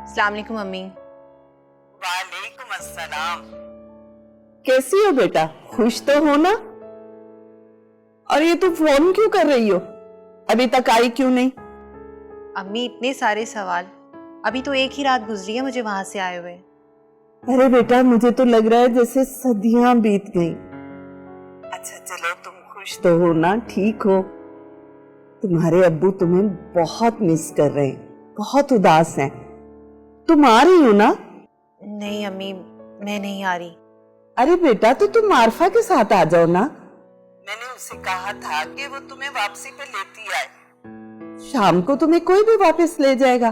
अस्सलाम वालेकुम मम्मी। वालेकुम अस्सलाम। कैसी हो बेटा? खुश तो हो ना? और ये तू फोन क्यों कर रही हो? अभी तक आई क्यों नहीं? अम्मी इतने सारे सवाल, अभी तो एक ही रात गुजरी है मुझे वहां से आए हुए। अरे बेटा, मुझे तो लग रहा है जैसे सदियां बीत गई। अच्छा चलो, तुम खुश तो हो ना? ठीक हो? तुम्हारे अब्बू तुम्हें बहुत मिस कर रहे हैं, बहुत उदास हैं। तुम आ रही हो ना? नहीं अम्मी, मैं नहीं आ रही। अरे बेटा, तो तुम आरफा के साथ आ जाओ ना। मैंने उसे कहा था कि वो तुम्हें वापसी पे लेती आए। शाम को तुम्हें कोई भी वापस ले जाएगा।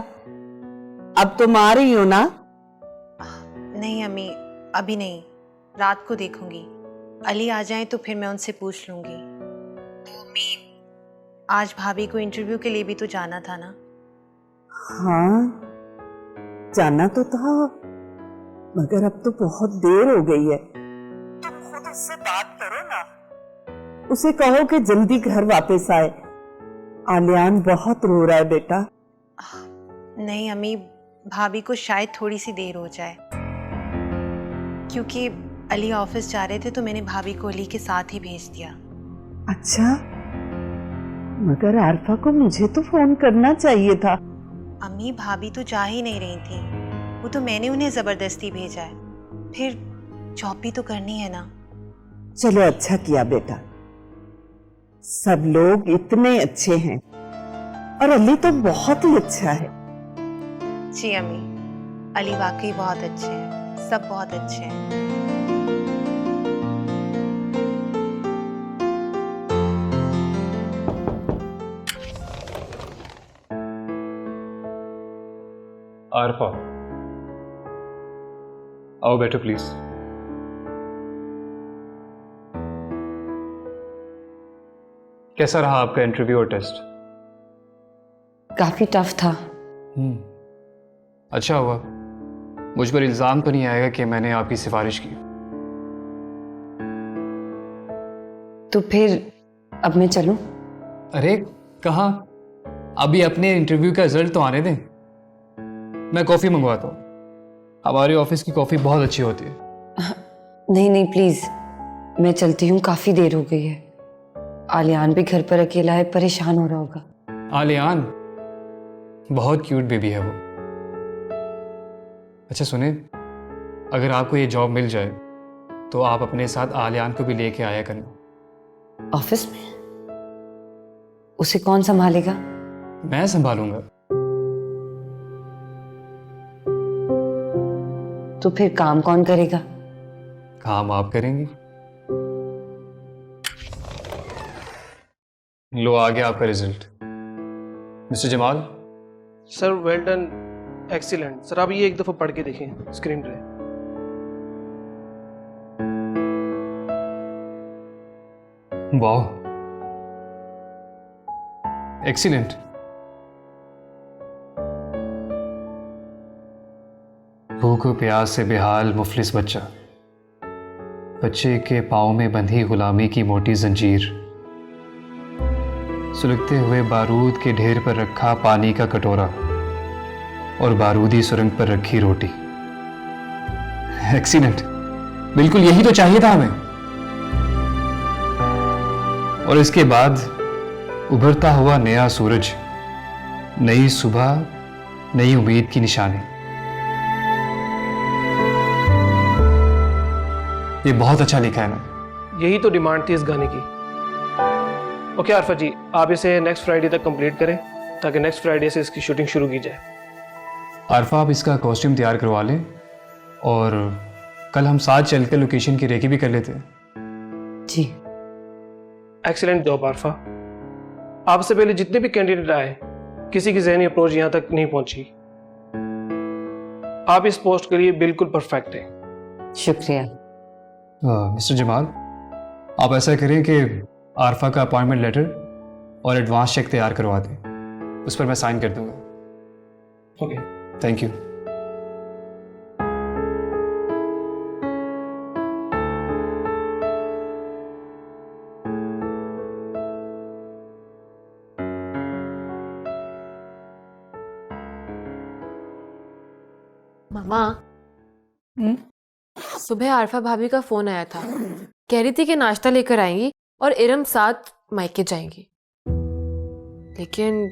अब तुम आ रही हो ना? नहीं अम्मी, अभी नहीं, रात को देखूंगी। अली आ जाए तो फिर मैं उनसे पूछ लूंगी। तो अम्मी, आज भाभी को इंटरव्यू के लिए भी तो जाना था ना? हाँ, जाना तो था, मगर अब तो बहुत देर हो गई है। तुम खुद उससे बात करो ना। उसे कहो कि जल्दी घर वापस आए। आलियान बहुत रो रहा है बेटा। नहीं अम्मी, भाभी को शायद थोड़ी सी देर हो जाए, क्योंकि अली ऑफिस जा रहे थे तो मैंने भाभी को अली के साथ ही भेज दिया। अच्छा, मगर आरफा को मुझे तो फोन करना चाहिए था। अम्मी, भाभी तो जा ही नहीं रही थी, वो तो मैंने उन्हें जबरदस्ती भेजा है। फिर जॉब भी तो करनी है ना। चलो, अच्छा किया बेटा। सब लोग इतने अच्छे हैं और अली तो बहुत ही अच्छा है। जी अम्मी, अली वाकई बहुत अच्छे हैं, सब बहुत अच्छे हैं। आरफा, आओ बैठो प्लीज। कैसा रहा आपका इंटरव्यू और टेस्ट? काफी टफ था। अच्छा हुआ, मुझ पर इल्जाम तो नहीं आएगा कि मैंने आपकी सिफारिश की। तो फिर अब मैं चलूं? अरे कहाँ, अभी अपने इंटरव्यू का रिजल्ट तो आने दें। मैं कॉफी मंगवाता हूँ, हमारे ऑफिस की कॉफी बहुत अच्छी होती है। नहीं नहीं प्लीज, मैं चलती हूँ, काफी देर हो गई है। आलियान भी घर पर अकेला है, परेशान हो रहा होगा। आलियान बहुत क्यूट बेबी है वो। अच्छा सुने, अगर आपको ये जॉब मिल जाए तो आप अपने साथ आलियान को भी लेके आया करना। ऑफिस में? उसे कौन संभालेगा? मैं संभालूंगा। तो फिर काम कौन करेगा? काम आप करेंगे। लो आ गया आपका result. Mister Jamal. Sir well done, excellent. Sir आप ये एक दफ़ा पढ़ के देखें स्क्रीन पे। वाह, एक्सीलेंट। भूख प्यास से बेहाल मुफलिस बच्चा, बच्चे के पाँव में बंधी गुलामी की मोटी जंजीर, सुलगते हुए बारूद के ढेर पर रखा पानी का कटोरा और बारूदी सुरंग पर रखी रोटी। एक्सीलेंट, बिल्कुल यही तो चाहिए था हमें। और इसके बाद उभरता हुआ नया सूरज, नई सुबह, नई उम्मीद की निशानी। ये बहुत अच्छा लिखा है ना? यही तो डिमांड थी इस गाने की। ओके आरफा जी, आप इसे नेक्स्ट फ्राइडे तक कंप्लीट करें ताकि नेक्स्ट फ्राइडे से इसकी शूटिंग शुरू की जाए। आरफा, आप इसका कॉस्ट्यूम तैयार करवा लें और कल हम साथ चलकर लोकेशन की रेकी भी कर लेते हैं। जी। Excellent job Arfa. आपसे पहले जितने भी कैंडिडेट आए, किसी की जहनी अप्रोच यहाँ तक नहीं पहुंची। आप इस पोस्ट के लिए बिल्कुल परफेक्ट हैं। शुक्रिया। मिस्टर जमाल, आप ऐसा करें कि आरफा का अपॉइंटमेंट लेटर और एडवांस चेक तैयार करवा दें, उस पर मैं साइन कर दूंगा। Okay, thank you. मामा सुबह आरफा भाभी का फोन आया था, कह रही थी कि नाश्ता लेकर आएंगी और इरम साथ मायके जाएंगी। लेकिन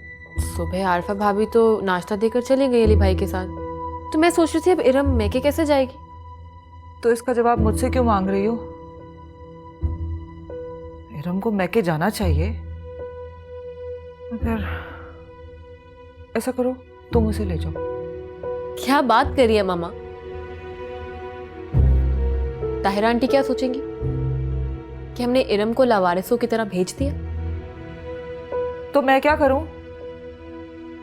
सुबह आरफा भाभी तो नाश्ता देकर चली गई अली भाई के साथ, तो मैं सोच रही थी अब इरम मैके कैसे जाएगी। तो इसका जवाब मुझसे क्यों मांग रही हो? इरम को मैके जाना चाहिए, मगर ऐसा करो तुम उसे ले जाओ। क्या बात कर रही है मामा? ताहिरा आंटी क्या सोचेंगी कि हमने इरम को लावारिसों की तरह भेज दिया? तो मैं क्या करूं?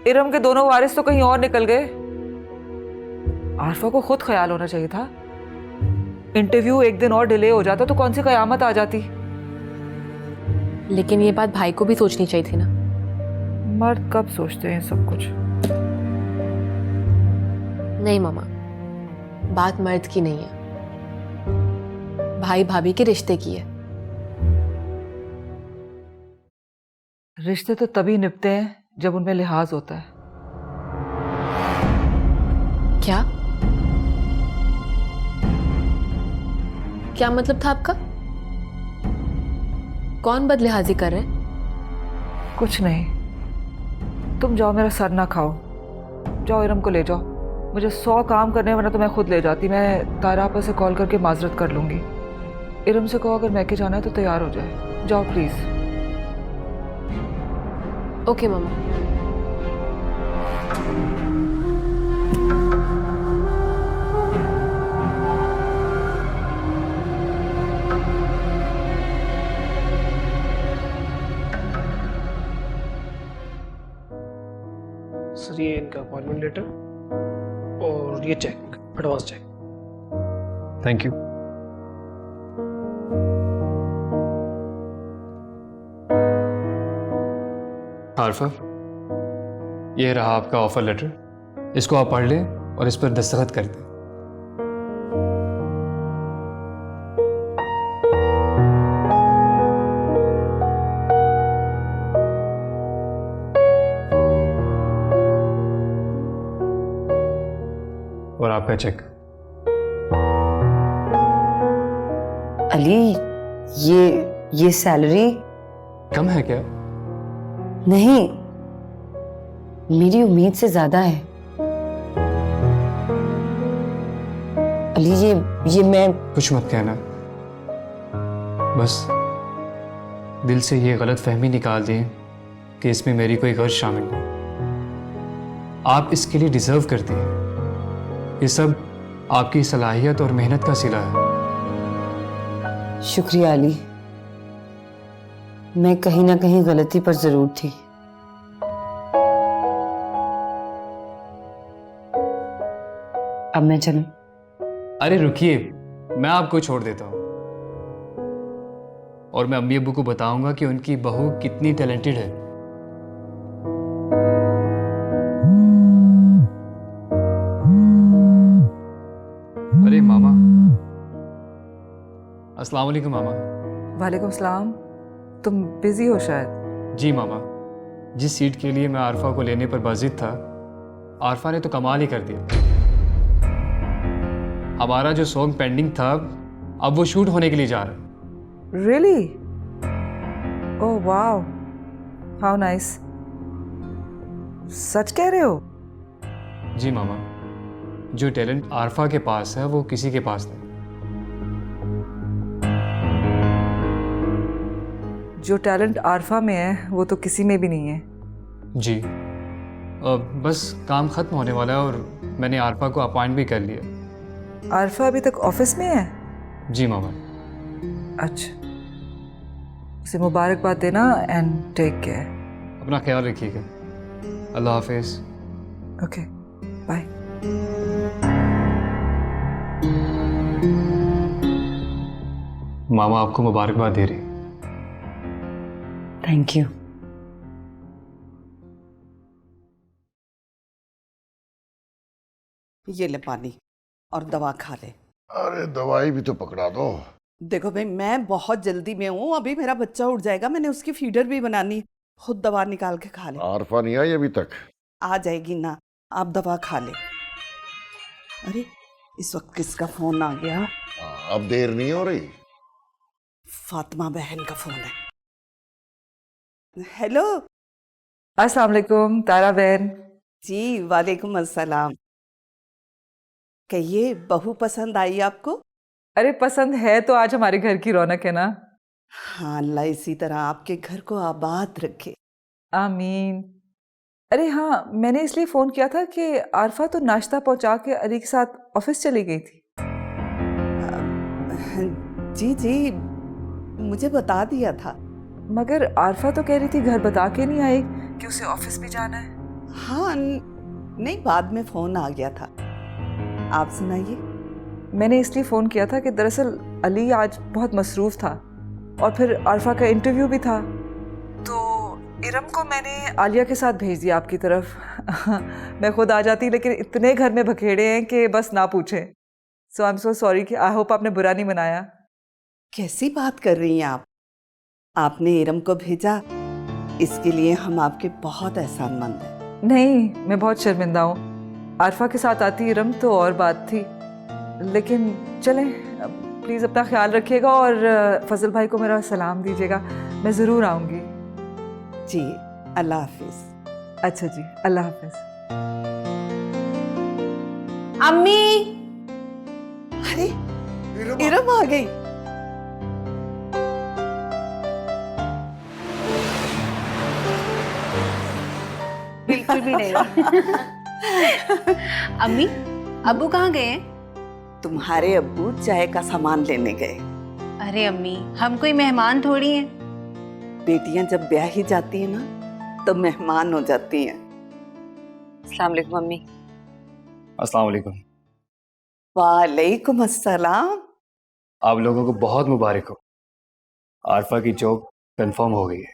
इरम के दोनों वारिस तो कहीं और निकल गए। आरफा को खुद ख्याल होना चाहिए था। इंटरव्यू एक दिन और डिले हो जाता तो कौन सी कयामत आ जाती। लेकिन ये बात भाई को भी सोचनी चाहिए थी ना। मर्द कब सोचते हैं सब कुछ। नहीं मामा, बात मर्द की नहीं है, भाई भाभी के रिश्ते की है। रिश्ते तो तभी निपटते हैं जब उनमें लिहाज होता है। क्या क्या मतलब था आपका? कौन बदलिहाजी कर रहे हैं? कुछ नहीं, तुम जाओ, मेरा सर ना खाओ। जाओ इरम को ले जाओ। मुझे 100 काम करने, वरना तो मैं खुद ले जाती। मैं तारा आपा से कॉल करके माजरत कर लूंगी। इरम से कहो अगर मैके जाना है तो तैयार हो जाए। जाओ प्लीज। Okay mama. सर ये इनका अपॉइंटमेंट लेटर और ये cheque, advance cheque. Thank you. Arfa, ये रहा आपका ऑफर लेटर, इसको आप पढ़ लें और इस पर दस्तखत कर दें। और आपका चेक। अली, ये सैलरी कम है क्या? नहीं, मेरी उम्मीद से ज्यादा है। अली, ये मैं कुछ मत कहना, बस दिल से ये गलत फहमी निकाल दें कि इसमें मेरी कोई गर्ज शामिल नहीं। आप इसके लिए डिजर्व करती हैं। ये सब आपकी सलाहियत और मेहनत का सिला है। शुक्रिया अली, मैं कहीं ना कहीं गलती पर जरूर थी। अब मैं चलूं? अरे रुकिए, मैं आपको छोड़ देता हूँ और मैं अम्मी अब्बू को बताऊंगा कि उनकी बहू कितनी टैलेंटेड है। अरे मामा, अस्सलाम वालेकुम मामा। वालेकुम सलाम। तुम बिजी हो शायद। जी मामा, जिस सीट के लिए मैं आरफा को लेने पर बाजिद था, आरफा ने तो कमाल ही कर दिया। हमारा जो सॉन्ग पेंडिंग था, अब वो शूट होने के लिए जा रहा है। Really? Oh wow, how nice. सच कह रहे हो? जी मामा, जो टैलेंट आरफा के पास है वो किसी के पास नहीं। जो टैलेंट आरफा में है वो तो किसी में भी नहीं है। जी, बस काम खत्म होने वाला है और मैंने आरफा को अपॉइंट भी कर लिया। आरफा अभी तक ऑफिस में है? जी मामा। अच्छा, उसे मुबारकबाद देना एंड टेक केयर। अपना ख्याल रखिएगा। अल्लाह हाफिज। Okay, bye. मामा आपको मुबारकबाद दे रही। Thank you. ये ले पानी और दवा खा ले। अरे दवाई भी तो पकड़ा दो। देखो भाई, मैं बहुत जल्दी में हूँ, अभी मेरा बच्चा उठ जाएगा, मैंने उसकी फीडर भी बनानी। खुद दवा निकाल के खा ले। आरफा नहीं आई अभी तक? आ जाएगी ना, आप दवा खा ले। अरे इस वक्त किसका फोन आ गया? अब देर नहीं हो रही। फातिमा बहन का फोन है। हेलो। अस्सलाम वालेकुम तारा बहन। जी वालेकुम अस्सलाम। कहिए, बहू पसंद आई आपको? अरे पसंद है तो आज हमारे घर की रौनक है ना। हाँ, अल्लाह इसी तरह आपके घर को आबाद रखे। आमीन। अरे हाँ, मैंने इसलिए फ़ोन किया था कि आरफा तो नाश्ता पहुंचा के अली के साथ ऑफिस चली गई थी। जी जी, मुझे बता दिया था। मगर आरफा तो कह रही थी घर बता के नहीं आई कि उसे ऑफिस भी जाना है। हाँ नहीं, बाद में फोन आ गया था। आप सुनाइए। मैंने इसलिए फ़ोन किया था कि दरअसल अली आज बहुत मसरूफ़ था और फिर आरफा का इंटरव्यू भी था, तो इरम को मैंने आलिया के साथ भेज दिया आपकी तरफ। मैं खुद आ जाती, लेकिन इतने घर में भखेड़े हैं कि बस ना पूछें। सो आई एम सो सॉरी कि आई होप आपने बुरा नहीं मनाया। कैसी बात कर रही हैं आप? आपने इरम को भेजा, इसके लिए हम आपके बहुत एहसानमंद हैं। नहीं, मैं बहुत शर्मिंदा हूँ। आरफा के साथ आती इरम तो और बात थी, लेकिन चलें, प्लीज़ अपना ख्याल रखिएगा और फजल भाई को मेरा सलाम दीजिएगा। मैं ज़रूर आऊँगी। जी, अल्लाह हाफिज। अच्छा जी, अल्लाह हाफिज। अम्मी। अरे इरम आ गई। बिल्कुल भी नहीं। अम्मी, अब्बू कहाँ गए हैं? तुम्हारे अब्बू चाय का सामान लेने गए। अरे अम्मी, हम कोई मेहमान थोड़ी हैं। बेटियां जब ब्याही जाती हैं ना, तो मेहमान हो जाती हैं। अस्सलाम वालेकुम मम्मी। अस्सलाम वालेकुम। वालेकुम अस्सलाम। आप लोगों को बहुत मुबारक हो, आरफा की जॉब कंफर्म हो गई है।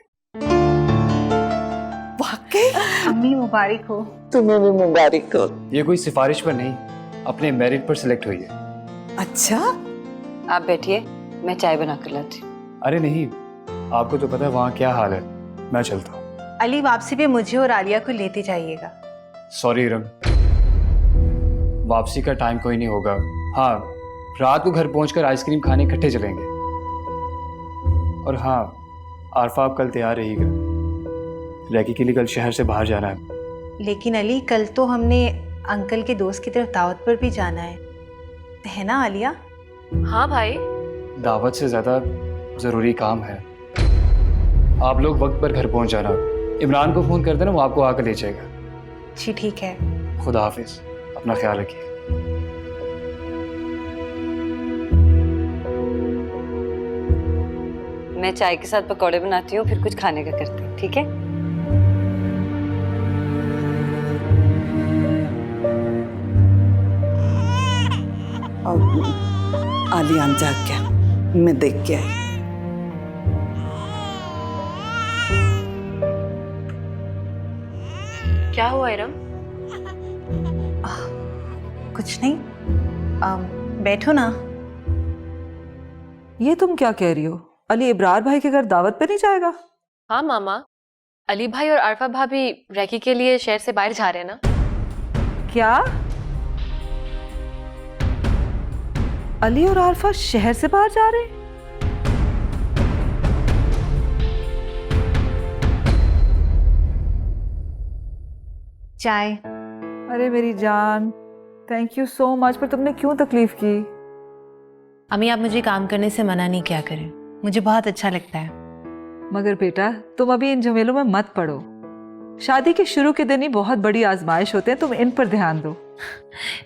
वाकई? अम्मी मुबारक हो। तुम्हें भी मुबारक हो। ये कोई सिफारिश पर नहीं, अपने मेरिट पर सिलेक्ट हुई है। अच्छा, आप बैठिए, मैं चाय बना कर लाती हूँ। अरे नहीं, आपको तो पता है वहाँ क्या हाल है। मैं चलता हूँ। अली, वापसी पे मुझे और आलिया को लेते जाइएगा। सॉरी इरम, वापसी का टाइम कोई नहीं होगा। हाँ, रात को घर पहुंचकर आइसक्रीम खाने इकट्ठे चलेंगे। और हाँ, आरफा आप कल तैयार रहिएगा, रैकी के लिए कल शहर से बाहर जाना है। लेकिन अली, कल तो हमने अंकल के दोस्त की तरफ दावत पर भी जाना है ना आलिया? हाँ भाई। दावत से ज़्यादा ज़रूरी काम है। आप लोग वक्त पर घर पहुंच जाना। इमरान को फ़ोन कर देना, वो आपको आकर ले जाएगा। जी ठीक है। खुदा हाफिज़, अपना ख्याल रखिए। मैं चाय के साथ पकौड़े बनाती हूँ, फिर कुछ खाने का करती हूँ, ठीक है? आलियान जाग गया, मैं देख के आई। क्या हुआ इरम? कुछ नहीं, बैठो ना। ये तुम क्या कह रही हो? अली इब्रार भाई के घर दावत पे नहीं जाएगा? हाँ मामा, अली भाई और आरफा भाभी रैकी के लिए शहर से बाहर जा रहे हैं ना। क्या? अली और आरफा शहर से बाहर जा रहे हैं? चाय। अरे मेरी जान, थैंक यू सो मच, पर तुमने क्यों तकलीफ की? अम्मी, आप मुझे काम करने से मना नहीं किया करें, मुझे बहुत अच्छा लगता है। मगर बेटा, तुम अभी इन झमेलों में मत पड़ो। शादी के शुरू के दिन ही बहुत बड़ी आजमाइश होते हैं, तुम इन पर ध्यान दो।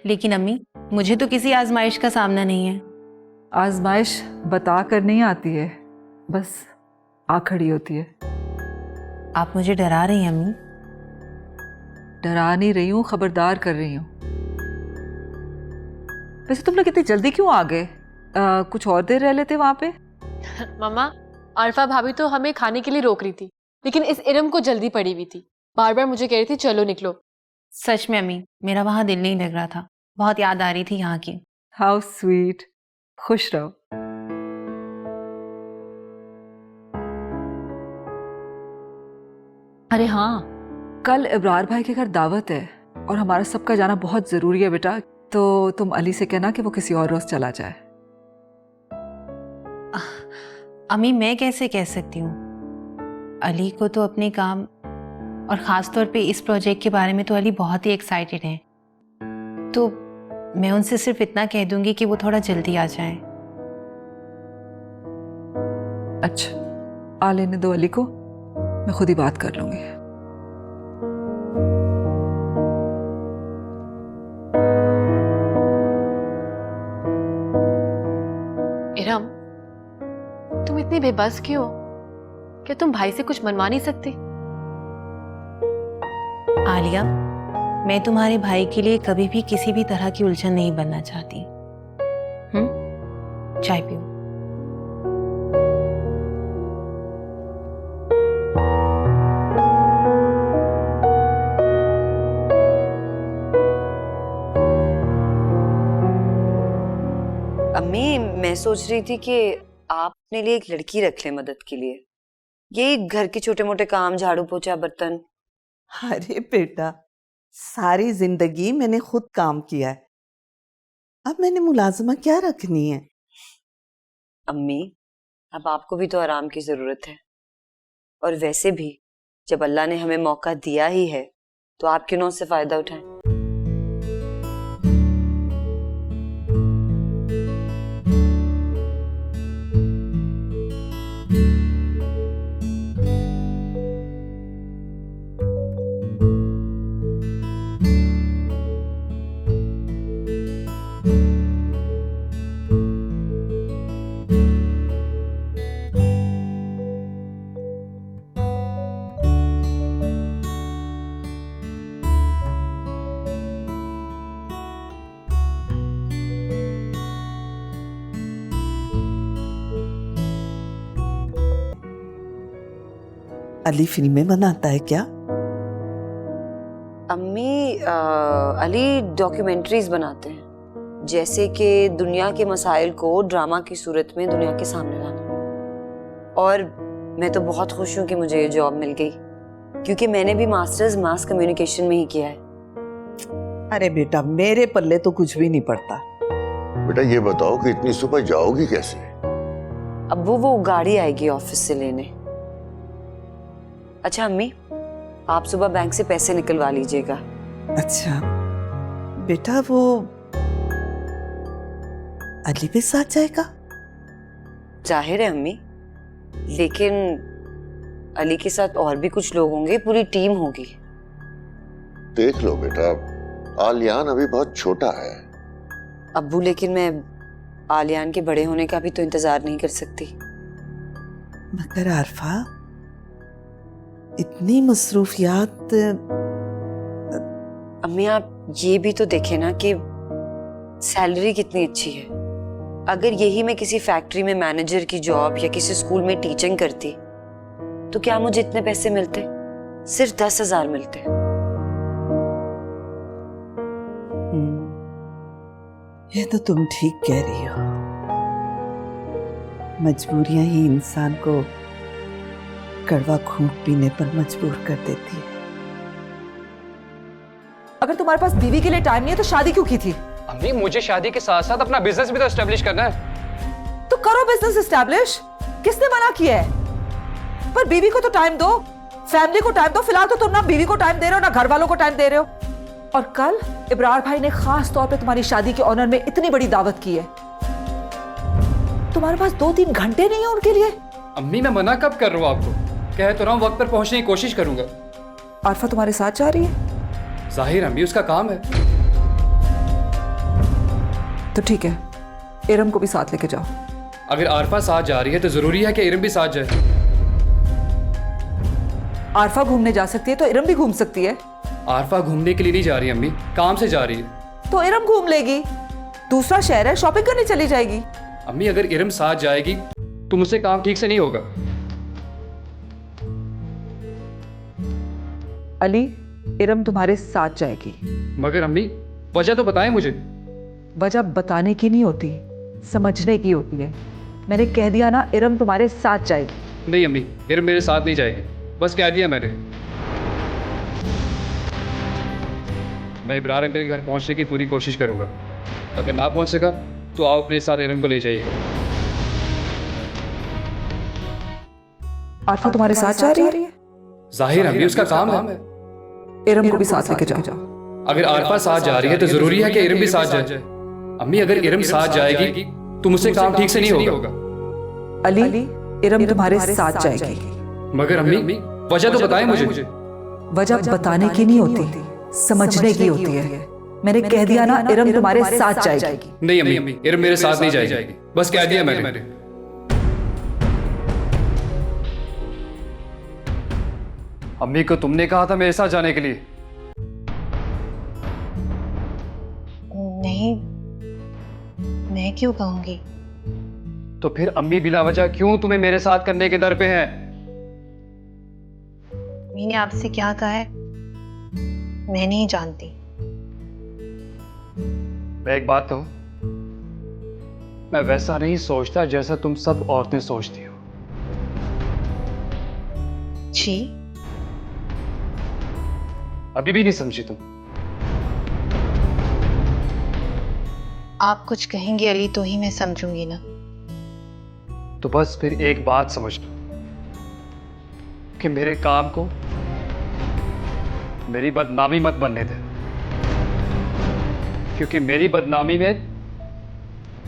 लेकिन अम्मी, मुझे तो किसी आजमाइश का सामना नहीं है। आजमाइश बता कर नहीं आती है, बस आ खड़ी होती है। आप मुझे डरा रही हैं अम्मी। डरा नहीं रही हूँ, खबरदार कर रही हूँ। वैसे तुम लोग इतनी जल्दी क्यों आ गए? कुछ और देर रह लेते वहां पे। मामा, आरफा भाभी तो हमें खाने के लिए रोक रही थी, लेकिन इस इरम को जल्दी पड़ी हुई थी। बार बार मुझे कह रही थी चलो निकलो। सच में अम्मी, मेरा वहां दिल नहीं लग रहा था, बहुत याद आ रही थी यहाँ की। हाउ स्वीट, खुश रहो। अरे हाँ, कल इब्रार भाई के घर दावत है और हमारा सबका जाना बहुत जरूरी है बेटा, तो तुम अली से कहना कि वो किसी और रोज चला जाए। अम्मी मैं कैसे कह सकती हूँ? अली को तो अपने काम और ख़ास तौर पे इस प्रोजेक्ट के बारे में तो अली बहुत ही एक्साइटेड है, तो मैं उनसे सिर्फ इतना कह दूंगी कि वो थोड़ा जल्दी आ जाएं। अच्छा, आ लेने दो अली को, मैं खुद ही बात कर लूंगी। इरम, तुम इतनी बेबस क्यों हो? क्या तुम भाई से कुछ मनवा नहीं सकती? आलिया, मैं तुम्हारे भाई के लिए कभी भी किसी भी तरह की उलझन नहीं बनना चाहती। चाय पियो। अम्मी, मैं सोच रही थी कि आप अपने लिए एक लड़की रख लें मदद के लिए। ये घर के छोटे मोटे काम, झाड़ू पोछा, बर्तन। अरे बेटा, सारी जिंदगी मैंने खुद काम किया है, अब मैंने मुलाजमा क्या रखनी है? अम्मी, अब आपको भी तो आराम की जरूरत है, और वैसे भी जब अल्लाह ने हमें मौका दिया ही है तो आप क्यों ना उससे फायदा उठाएं? अली फिल्में बनाता है क्या? अम्मी, अली डॉक्यूमेंट्रीज बनाते हैं, जैसे कि दुनिया के मसाइल को ड्रामा की सूरत में दुनिया के सामने लाना। और मैं तो बहुत खुश हूँ कि मुझे ये जॉब मिल गई, क्योंकि मैंने भी मास्टर्स मास कम्युनिकेशन में ही किया है। अरे बेटा, मेरे पल्ले तो कुछ भी नहीं पड़ता। बेटा ये बताओ कि इतनी सुबह जाओगी कैसे? अब्बू, वो गाड़ी आएगी ऑफिस से लेने। अच्छा अम्मी, आप सुबह बैंक से पैसे निकलवा लीजिएगा। अच्छा बेटा, वो अली भी साथ जाएगा? जाहिर है अम्मी, लेकिन अली के साथ और भी कुछ लोग होंगे, पूरी टीम होगी। देख लो बेटा, आलियान अभी बहुत छोटा है। अब्बू, लेकिन मैं आलियान के बड़े होने का भी तो इंतजार नहीं कर सकती। मगर आरफा, इतनी मसरूफियात। अम्मी, आप ये भी तो देखें ना कि सैलरी कितनी अच्छी है। अगर यही मैं किसी फैक्ट्री में मैनेजर की जॉब या किसी स्कूल में टीचिंग करती तो क्या मुझे इतने पैसे मिलते? सिर्फ 10,000 मिलते। ये तो तुम ठीक कह रही हो, मजबूरियां ही इंसान को कड़वा घूंट पीने पर मजबूर कर देती है। अगर तुम्हारे पास बीवी के लिए टाइम नहीं है तो शादी क्यों की थी? अम्मी, मुझे शादी के साथ साथ अपना बिजनेस भी तो एस्टेब्लिश करना है। तो करो बिजनेस एस्टैब्लिश, किसने मना किया है? पर बीवी को तो टाइम दो, फैमिली को टाइम दो। फिलहाल तो तुम ना बीवी को टाइम दे रहे हो ना घर वालों को टाइम दे रहे हो। और कल इब्रार भाई ने खास तौर पे तुम्हारी शादी के ऑनर में इतनी बड़ी दावत की है, तुम्हारे पास 2-3 घंटे नहीं है उनके लिए? अम्मी, मैं मना कब कर रहा हूँ आपको? कह तो रहा हूँ वक्त पर पहुंचने की कोशिश करूंगा। आरफा तुम्हारे साथ जा रही है? जाहिर अम्मी, उसका काम है। तो ठीक है, इरम को भी साथ लेके जाओ। अगर आरफा साथ जा रही है तो जरूरी है कि इरम भी साथ जाए। आरफा घूमने जा सकती है तो इरम भी घूम सकती है। आरफा घूमने के लिए नहीं जा रही अम्मी, काम से जा रही है। तो इरम घूम लेगी, दूसरा शहर है, शॉपिंग करने चली जाएगी। अम्मी, अगर इरम साथ जाएगी तो मुझसे काम ठीक से नहीं होगा। अली, इरम तुम्हारे साथ जाएगी। मगर अम्मी, वजह तो बताएं मुझे। वजह बताने की नहीं होती, समझने की होती है। मैंने कह दिया ना, इरम तुम्हारे साथ जाएगी। नहीं अम्मी, इरम मेरे साथ नहीं जाएगी, बस कह दिया मैंने। मैं इब्रार अंकल के घर पहुंचने की पूरी कोशिश करूंगा। अगर ना पहुंच सका तो आप अपने साथ इरम को ले जाइए। आरफा तुम्हारे साथ जा रही है? जाहिर अम्मी उसका काम है। इरम को भी साथ लेके जाओ। अगर आरफा साथ जा रही है तो जरूरी है कि इरम भी साथ जाए। अम्मी अगर इरम साथ जाएगी तो मुझसे काम ठीक से नहीं होगा। अली, इरम तुम्हारे साथ जाएगी। मगर अम्मी वजह तो बताएं मुझे। वजह बताने की नहीं होती, समझने की होती है। मैंने कह दिया ना, इरम तुम्हारे साथ जाएगी। नहीं अम्मी, इरम मेरे साथ नहीं जाएगी, बस कह दिया मैंने। अम्मी को तुमने कहा था मेरे साथ जाने के लिए। नहीं, मैं क्यों कहूंगी? तो फिर अम्मी बिला वजह क्यों तुम्हें मेरे साथ करने के दर पे हैं? मैंने आपसे क्या कहा है मैं नहीं जानती। मैं एक बात कहूं, मैं वैसा नहीं सोचता जैसा तुम सब औरतें सोचती हो। जी, अभी भी नहीं समझी तुम? आप कुछ कहेंगे अली तो ही मैं समझूंगी ना। तो बस फिर एक बात समझ लो कि मेरे काम को मेरी बदनामी मत बनने दे, क्योंकि मेरी बदनामी में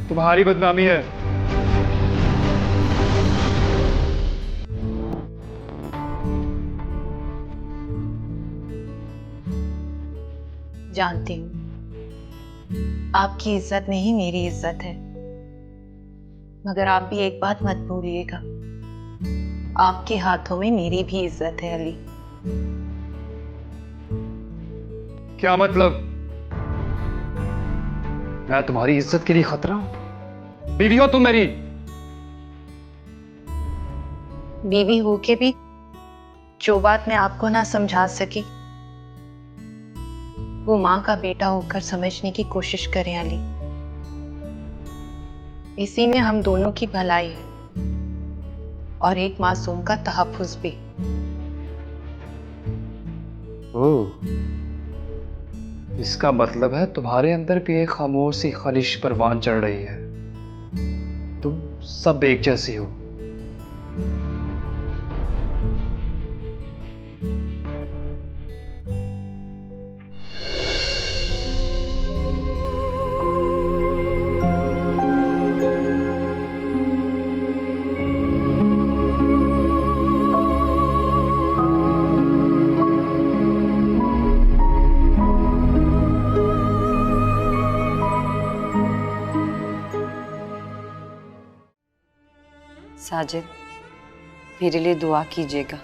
तुम्हारी बदनामी है। जानती हूँ आपकी इज्जत में ही मेरी इज्जत है, मगर आप भी एक बात मत भूलिएगा, आपके हाथों में मेरी भी इज्जत है अली। क्या मतलब? मैं तुम्हारी इज्जत के लिए खतरा हूं? बीवी हो तुम मेरी। बीवी होके भी जो बात मैं आपको ना समझा सकी वो माँ का बेटा होकर समझने की कोशिश करें अली। इसी में हम दोनों की भलाई है और एक मासूम का तहफ्फुज़ भी। ओह, इसका मतलब है तुम्हारे अंदर भी एक खामोश सी ख्वाहिश परवान चढ़ रही है। तुम सब एक जैसी हो। साजिद, मेरे लिए दुआ कीजिएगा।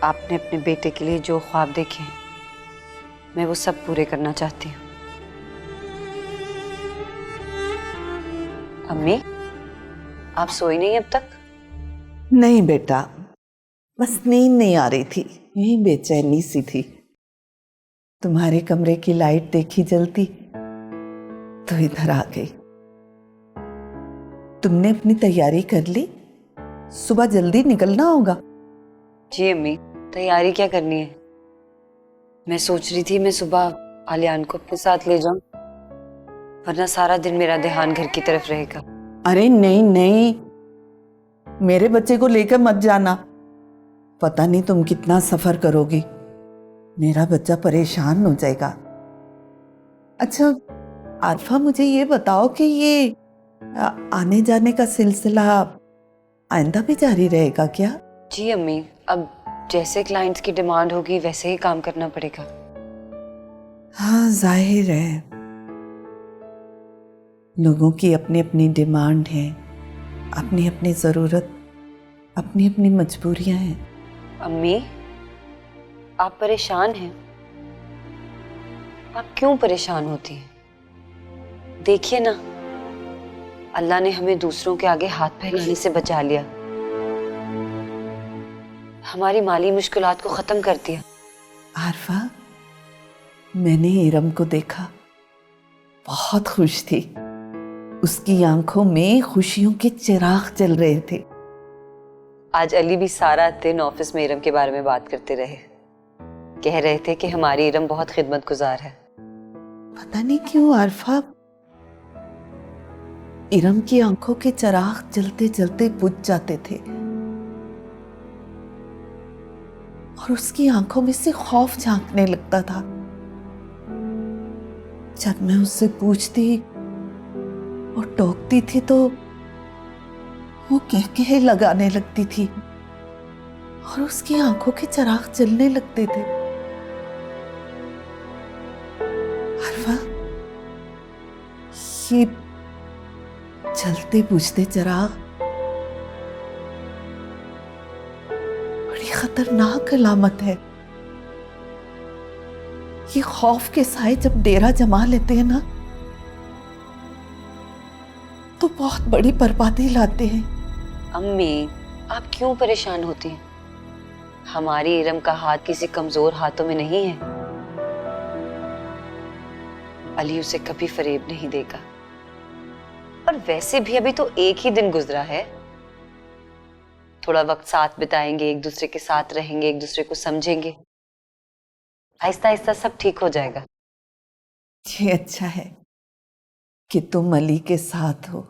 आपने अपने बेटे के लिए जो ख्वाब देखे हैं मैं वो सब पूरे करना चाहती हूँ। अम्मी, आप सोई नहीं अब तक? नहीं बेटा, बस नींद नहीं आ रही थी, यही बेचैनी सी थी। तुम्हारे कमरे की लाइट देखी जलती तो इधर आ गई। तुमने अपनी तैयारी कर ली? सुबह जल्दी निकलना होगा। जी अम्मी, तैयारी क्या करनी है? मैं सोच रही थी मैं सुबह आलियान को अपने साथ ले जाऊं, वरना सारा दिन मेरा ध्यान घर की तरफ रहेगा। अरे नहीं नहीं, मेरे बच्चे को लेकर मत जाना, पता नहीं तुम कितना सफर करोगी, मेरा बच्चा परेशान हो जाएगा। अच्छा आरफा, मुझे ये बताओ कि ये आने जाने का सिलसिला आइंदा भी जारी रहेगा क्या? जी अम्मी, अब जैसे क्लाइंट्स की डिमांड होगी वैसे ही काम करना पड़ेगा। हाँ जाहिर है, लोगों की अपनी अपनी डिमांड है, अपनी अपनी ज़रूरत, अपनी अपनी मजबूरियां हैं। अम्मी, आप परेशान हैं? आप क्यों परेशान होती हैं? देखिए ना, अल्लाह ने हमें दूसरों के आगे हाथ फैलाने से बचा लिया, हमारी माली मुश्किलात को खत्म कर दिया। आरफा, मैंने इरम को देखा, बहुत खुश थी, उसकी आंखों में खुशियों के चिराग जल रहे थे। आज अली भी सारा दिन ऑफिस में इरम के बारे में बात करते रहे, कह रहे थे कि हमारी इरम बहुत खिदमतगुजार है। पता नहीं क्यों आरफा, इरम की आंखों के चिराग जलते जलते बुझ जाते थे और उसकी आंखों में से खौफ झांकने लगता था। जब मैं उससे पूछती और टोकती थी तो वो कह लगाने लगती थी और उसकी आंखों के चिराग जलने लगते थे। अरवा, ये जलते बुझते चिराग बड़ी खतरनाक अलामत है। ये खौफ के साए जब डेरा जमा लेते हैं ना तो बहुत बड़ी बर्बादी लाते हैं। अम्मी, आप क्यों परेशान होती हैं? हमारी इरम का हाथ किसी कमजोर हाथों में नहीं है। अली उसे कभी फरेब नहीं देगा। और वैसे भी अभी तो एक ही दिन गुजरा है। थोड़ा वक्त साथ बिताएंगे, एक दूसरे के साथ रहेंगे, एक दूसरे को समझेंगे, आहिस्ता आहिस्ता सब ठीक हो जाएगा। ये अच्छा है कि तुम अली के साथ हो।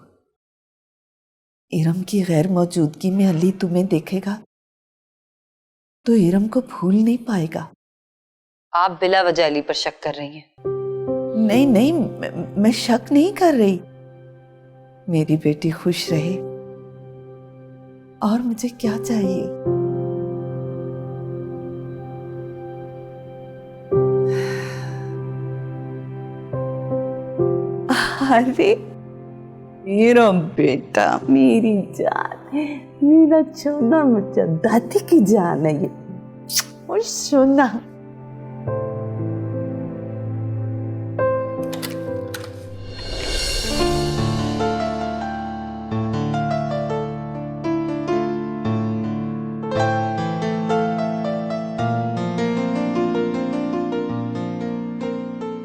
इरम की गैर मौजूदगी में अली तुम्हें देखेगा तो इरम को भूल नहीं पाएगा। आप बिला वजह अली पर शक कर रही हैं। नहीं नहीं, मैं शक नहीं कर रही। मेरी बेटी खुश रहे और मुझे क्या चाहिए। अरे मेरा बेटा, मेरी जान, मेरा छोना बच्चा, दादी की जान है ये। और सोना,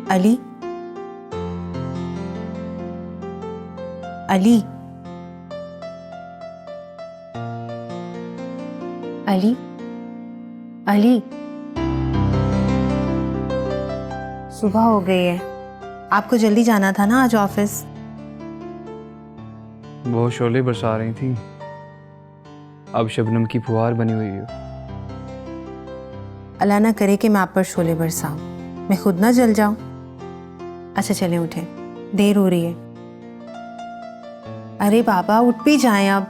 अली, अली, अली, अली, सुबह हो गई है। आपको जल्दी जाना था ना आज ऑफिस। वो शोले बरसा रही थी, अब शबनम की फुहार बनी हुई है। अल्लाह ना करे कि मैं आप पर शोले बरसाऊं, मैं खुद ना जल जाऊं। अच्छा चलें, उठें, देर हो रही है। अरे बाबा, उठ भी जाएं अब।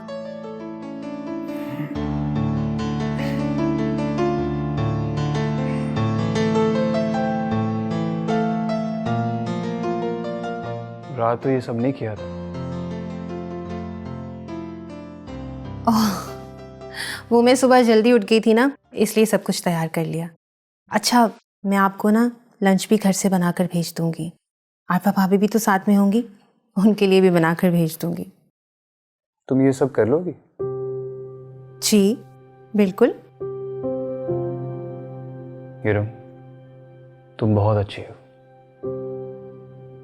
रात तो ये सब नहीं किया था। ओह, वो मैं सुबह जल्दी उठ गई थी ना, इसलिए सब कुछ तैयार कर लिया। अच्छा, मैं आपको ना लंच भी घर से बनाकर भेज दूंगी। आरफा भाभी भी तो साथ में होंगी, उनके लिए भी बनाकर भेज दूंगी। तुम ये सब कर लोगी? जी बिल्कुल। इरम, तुम बहुत अच्छी हो,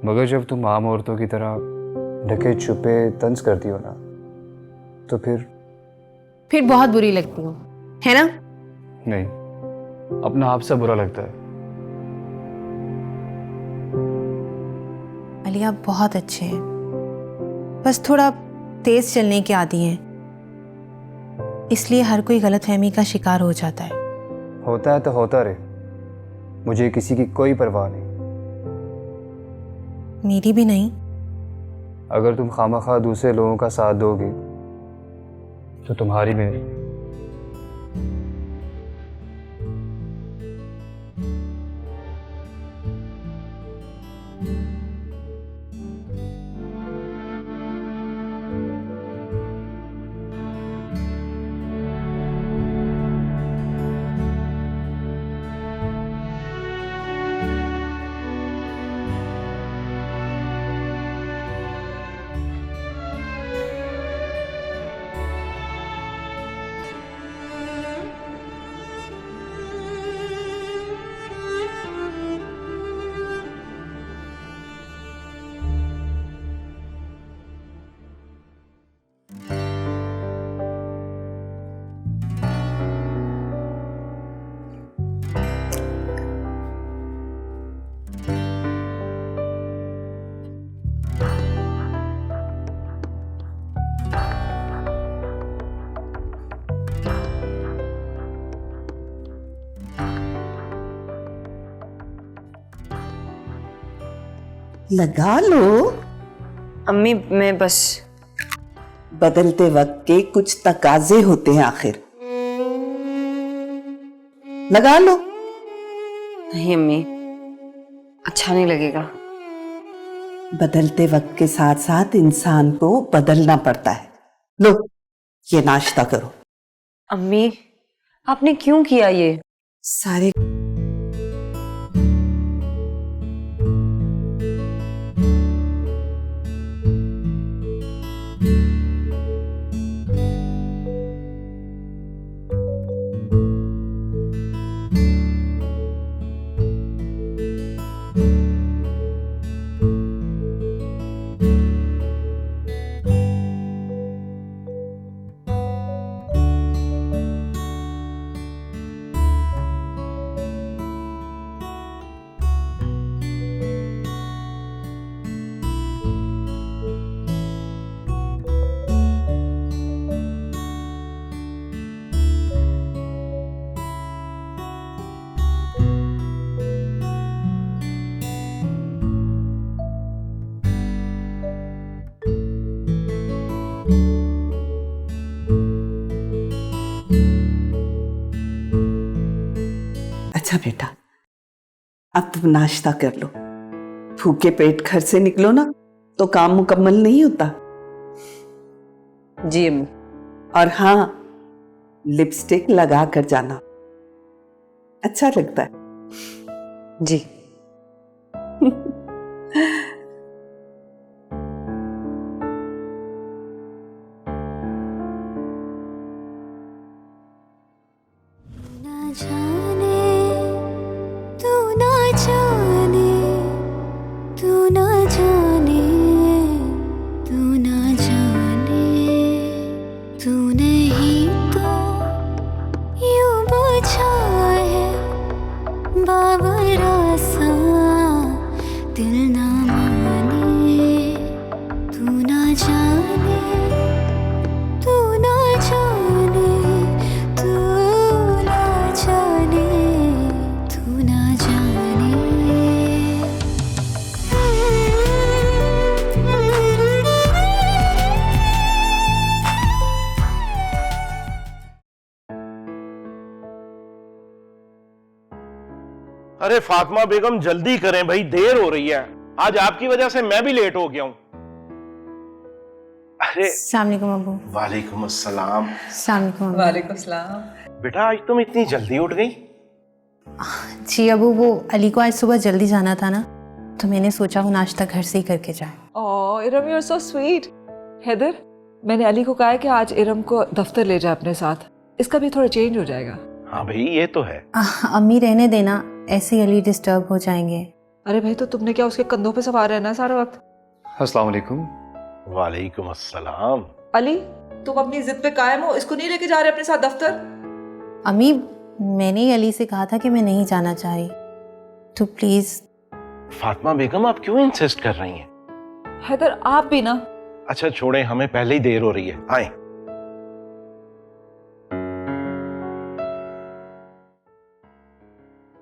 मगर जब तुम आम औरतों की तरह ढके छुपे तंज करती हो ना तो फिर बहुत बुरी लगती हूँ, है ना? नहीं, अपना आप से बुरा लगता है। अली, आप बहुत अच्छे हैं, बस थोड़ा तेज चलने के आदी हैं, इसलिए हर कोई गलतफहमी का शिकार हो जाता है। होता है तो होता रहे, मुझे किसी की कोई परवाह नहीं। मेरी भी नहीं। अगर तुम खामखा दूसरे लोगों का साथ दोगी तो तुम्हारी भी नहीं। लगा लो। अम्मी मैं बस बदलते वक्त के कुछ तकाजे होते हैं आखिर। लगा लो। नहीं अम्मी, अच्छा नहीं लगेगा। बदलते वक्त के साथ साथ इंसान को बदलना पड़ता है। लो ये नाश्ता करो। अम्मी आपने क्यों किया ये? सारे अच्छा बेटा, अब तुम नाश्ता कर लो। भूखे पेट घर से निकलो ना तो काम मुकम्मल नहीं होता। जी अम्मी। और हाँ, लिपस्टिक लगा कर जाना, अच्छा लगता है। जी अरे फातिमा बेगम जल्दी करें भाई, देर हो रही है। आज आपकी वजह से मैं भी लेट हो गया हूं। अरे अस्सलाम वालेकुम अबू। वालेकुम अस्सलाम। अस्सलाम वालेकुम अम्मी। वालेकुम सलाम। बेटा आज तुम इतनी जल्दी उठ गई? जी अबू, वो अली को आज सुबह जल्दी जाना था ना, तो मैंने सोचा वो नाश्ता घर से ही करके जाए। Oh Iram, you are so sweet. Haidar, मैंने अली को कहा है कि आज इरम को दफ्तर ले जाए अपने साथ, इसका भी थोड़ा चेंज हो जाएगा। हाँ भाई ये तो है। अम्मी रहने देना, ऐसे ही अली डिस्टर्ब हो जाएंगे। अरे भाई, तो तुमने क्या उसके कंधों पे सवार रहना है सारा वक्त? अस्सलाम वालेकुम। वालेकुम अस्सलाम। अली, तुम अपनी जिद पे कायम हो, इसको नहीं लेके जा रहे अपने साथ दफ्तर? अम्मी मैंने ही अली से कहा था कि मैं नहीं जाना चाह रही, तो प्लीज। फातिमा बेगम आप क्यों इंसिस्ट कर रही हैं? हैदर आप भी ना। अच्छा छोड़ें, हमें पहले ही देर हो रही है, आए।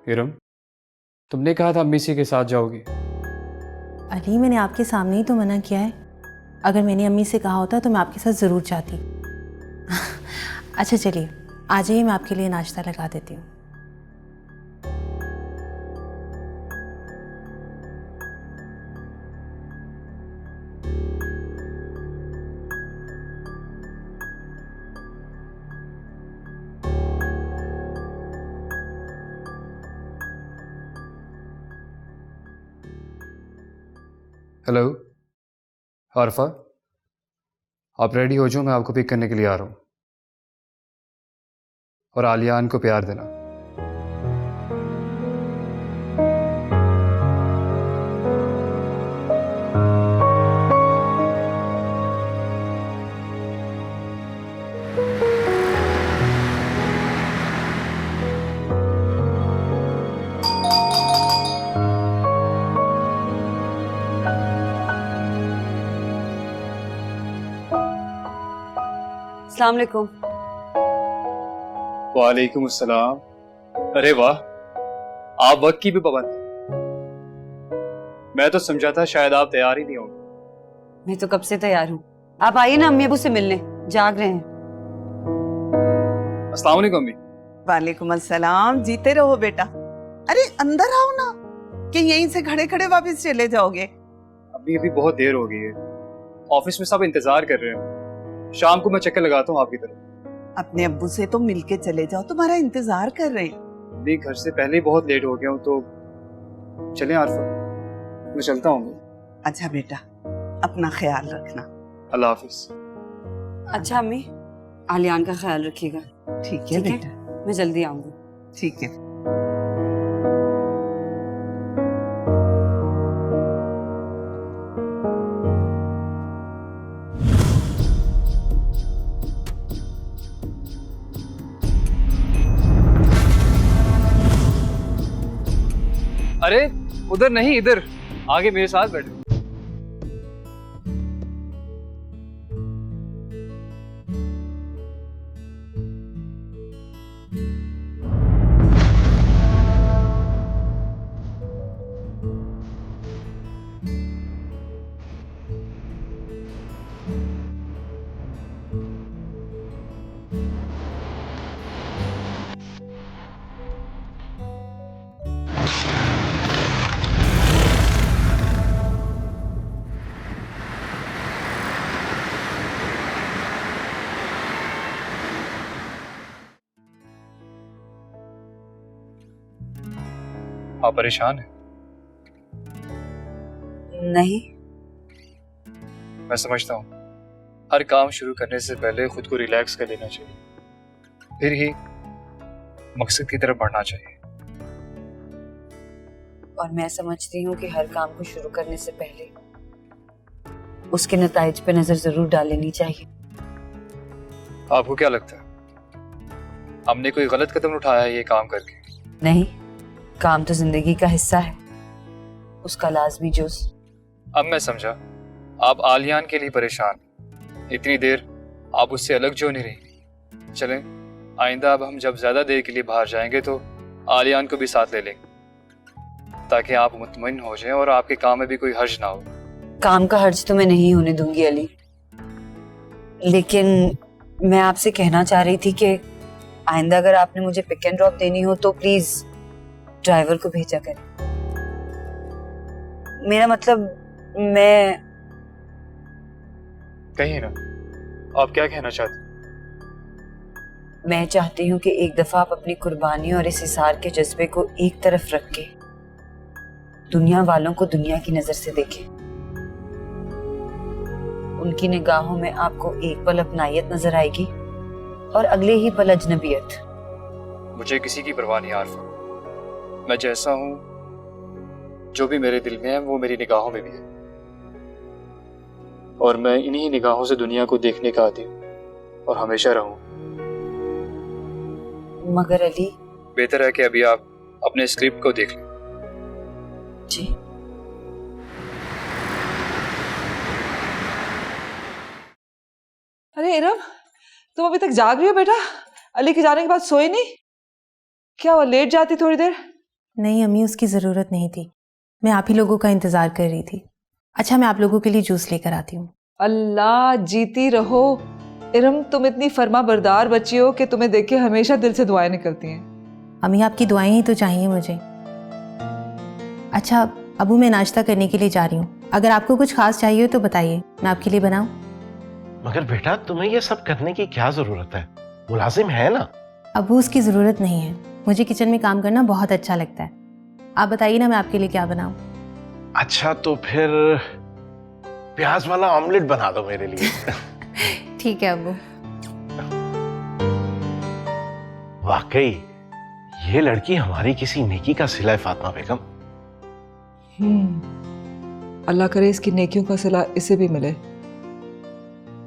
इरम, तुमने कहा था अम्मी सी के साथ जाओगी। अली मैंने आपके सामने ही तो मना किया है। अगर मैंने अम्मी से कहा होता तो मैं आपके साथ ज़रूर जाती। अच्छा चलिए आ जाइए, मैं आपके लिए नाश्ता लगा देती हूँ। हेलो आरफा, आप रेडी हो जाओ, मैं आपको पिक करने के लिए आ रहा हूँ। और आलियान को प्यार देना। अस्सलाम वालेकुम। वालेकुम अस्सलाम। अरे वाह, आप वक्त की भी पाबंद। मैं तो समझा था शायद आप तैयार ही नहीं होंगे। मैं तो कब से तैयार हूँ। आप आइए ना अम्मी अबू से मिलने, जाग रहे हैं। अस्सलाम वालेकुम अम्मी। वालेकुम अस्सलाम, जीते रहो बेटा। अरे अंदर आओ ना, कि यहीं से खड़े खड़े वापस चले जाओगे? अभी अभी बहुत देर हो गई है, ऑफिस में सब इंतजार कर रहे हैं। शाम को मैं चक्कर लगाता हूँ आपकी तरफ। अपने अब्बू से तो मिलके चले जाओ, तुम्हारा इंतजार कर रहे हैं। अभी घर से पहले ही बहुत लेट हो गया हूँ, तो चलें आरफा, मैं चलता हूँ। अच्छा बेटा, अपना ख्याल रखना। अल्लाह हाफिज। अच्छा अम्मी, आलियान का ख्याल रखिएगा। ठीक है ठीक है, बेटा, मैं जल्दी आऊंगी। ठीक है। अरे उधर नहीं, इधर आगे मेरे साथ बैठो। आप परेशान हैं? नहीं। मैं समझता हूँ हर काम शुरू करने से पहले खुद को रिलैक्स कर लेना चाहिए, फिर ही मकसद की तरफ बढ़ना चाहिए। और मैं समझती हूँ कि हर काम को शुरू करने से पहले उसके नताइज पे नजर जरूर डाल लेनी चाहिए। आपको क्या लगता है हमने कोई गलत कदम उठाया है ये काम करके? नहीं, काम तो जिंदगी का हिस्सा है, उसका लाजमी जुज। अब मैं समझा, आप आलियान के लिए परेशान, इतनी देर आप उससे अलग क्यों नहीं रही? चलें आइंदा अब हम जब ज्यादा देर के लिए बाहर जाएंगे तो आलियान को भी साथ ले लेंगे, ताकि आप मुतमईन हो जाएं और आपके काम में भी कोई हर्ज ना हो। काम का हर्ज तो मैं नहीं होने दूंगी अली, लेकिन मैं आपसे कहना चाह रही थी कि आइंदा अगर आपने मुझे पिक एंड ड्रॉप देनी हो तो प्लीज ड्राइवर को भेजा करें। मेरा मतलब मैं कहिए ना, आप क्या कहना चाहते? मैं चाहती हूँ कि एक दफा आप अपनी कुर्बानी और इस इसार के जज्बे को एक तरफ रख के दुनिया वालों को दुनिया की नजर से देखें। उनकी निगाहों में आपको एक पल अपनायत नजर आएगी और अगले ही पल अजनबियत। मुझे किसी की परवाह नहीं आरफा, मैं जैसा हूँ, जो भी मेरे दिल में है वो मेरी निगाहों में भी है, और मैं इन्हीं निगाहों से दुनिया को देखने का आदी हूँ और हमेशा रहूं। मगर अली, बेहतर है कि अभी आप अपने स्क्रिप्ट को देख लें। जी। अरे इरम, तुम अभी तक जाग रही हो बेटा? अली के जाने के बाद सोई नहीं? क्या हुआ, लेट जाती थोड़ी देर? नहीं अम्मी, उसकी ज़रूरत नहीं थी, मैं आप ही लोगों का इंतज़ार कर रही थी। अच्छा, मैं आप लोगों के लिए जूस लेकर आती हूँ। अल्लाह जीती रहो। इरम, तुम इतनी फर्मा बरदार बच्ची हो कि तुम्हें देख के हमेशा दिल से दुआएं निकलती हैं। अम्मी, आपकी दुआएं ही तो चाहिए मुझे। अच्छा अबू, मैं नाश्ता करने के लिए जा रही हूँ, अगर आपको कुछ खास चाहिए हो तो बताइए, मैं आपके लिए बनाऊँ? मगर बेटा तुम्हें ये सब करने की क्या जरूरत है, मुलाजिम है ना। अबू, उसकी ज़रूरत नहीं है, मुझे किचन में काम करना बहुत अच्छा लगता है। आप बताइए ना मैं आपके लिए क्या बनाऊँ? अच्छा तो फिर प्याज वाला ऑमलेट बना दो मेरे लिए। ठीक है अबू। वाकई ये लड़की हमारी किसी नेकी का सिला है फातिमा बेगम। अल्लाह करे इसकी नेकियों का सिला इसे भी मिले।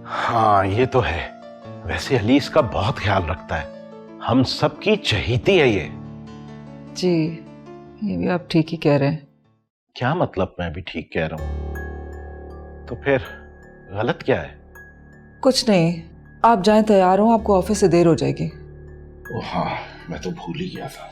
हाँ ये तो है, वैसे अली इसका बहुत ख्याल रखता है, हम सबकी चहीती है ये। जी, ये भी आप ठीक ही कह रहे हैं। क्या मतलब मैं भी ठीक कह रहा हूँ? तो फिर गलत क्या है? कुछ नहीं, आप जाएं, तैयार हो, आपको ऑफिस से देर हो जाएगी। ओ हाँ, मैं तो भूल ही गया था।